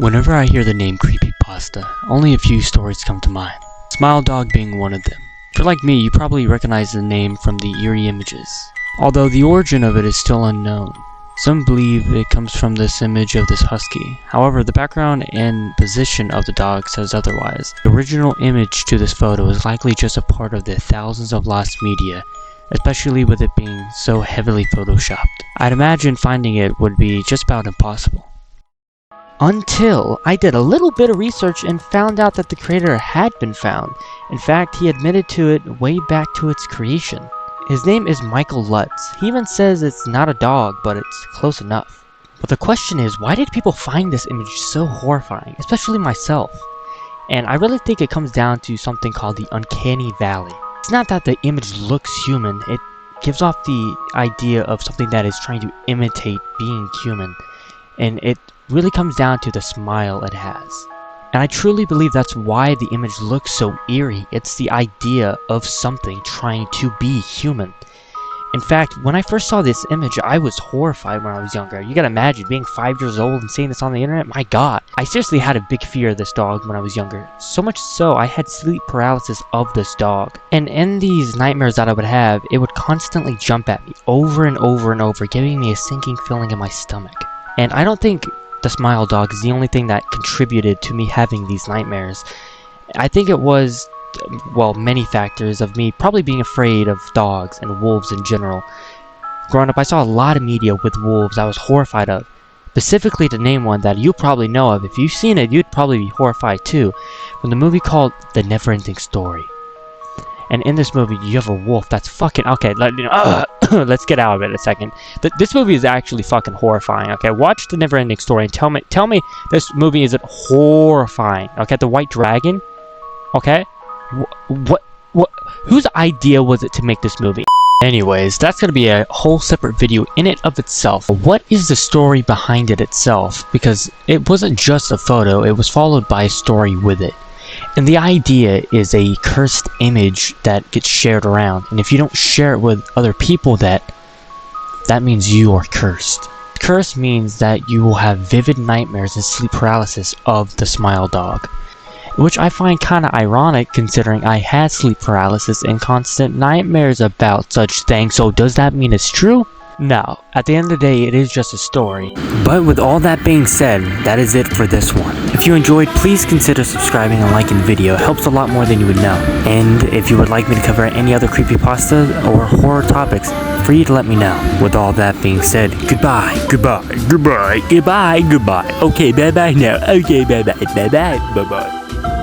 Whenever I hear the name creepypasta, only a few stories come to mind, Smile Dog being one of them. If you're like me, you probably recognize the name from the eerie images, although the origin of it is still unknown. Some believe it comes from this image of this husky. However, the background and position of the dog says otherwise. The original image to this photo is likely just a part of the thousands of lost media, especially with it being so heavily photoshopped. I'd imagine finding it would be just about impossible. Until I did a little bit of research and found out that the creator had been found. In fact, he admitted to it way back to its creation. His name is Michael Lutz. He even says it's not a dog, but it's close enough. But the question is, why did people find this image so horrifying, especially myself? And I really think it comes down to something called the uncanny valley. It's not that the image looks human, it gives off the idea of something that is trying to imitate being human. And it really comes down to the smile it has. And I truly believe that's why the image looks so eerie. It's the idea of something trying to be human. In fact, when I first saw this image, I was horrified when I was younger. You gotta imagine being 5 years old and seeing this on the internet. My god. I seriously had a big fear of this dog when I was younger. So much so, I had sleep paralysis of this dog. And in these nightmares that I would have, it would constantly jump at me over and over and over, giving me a sinking feeling in my stomach. And I don't think the Smile Dog is the only thing that contributed to me having these nightmares. I think it was, well, many factors of me probably being afraid of dogs and wolves in general. Growing up, I saw a lot of media with wolves I was horrified of. Specifically to name one that you probably know of. If you've seen it, you'd probably be horrified too. From the movie called The Never-Ending Story. And in this movie, you have a wolf that's fucking... Okay, let's get out of it a second. This movie is actually fucking horrifying, okay? Watch The Never-Ending Story and tell me this movie isn't horrifying, okay? The White Dragon, okay? What, whose idea was it to make this movie? Anyways, that's gonna be a whole separate video in it of itself. What is the story behind it itself? Because it wasn't just a photo, it was followed by a story with it. And the idea is a cursed image that gets shared around, and if you don't share it with other people, that means you are cursed. Curse means that you will have vivid nightmares and sleep paralysis of the Smile Dog, which I find kinda ironic considering I had sleep paralysis and constant nightmares about such things. So does that mean it's true? No, at the end of the day, it is just a story. But with all that being said, that is it for this one. If you enjoyed, please consider subscribing and liking the video. It helps a lot more than you would know. And if you would like me to cover any other creepypasta or horror topics, free to let me know. With all that being said, goodbye. Okay, bye-bye now. Okay, bye-bye, bye-bye.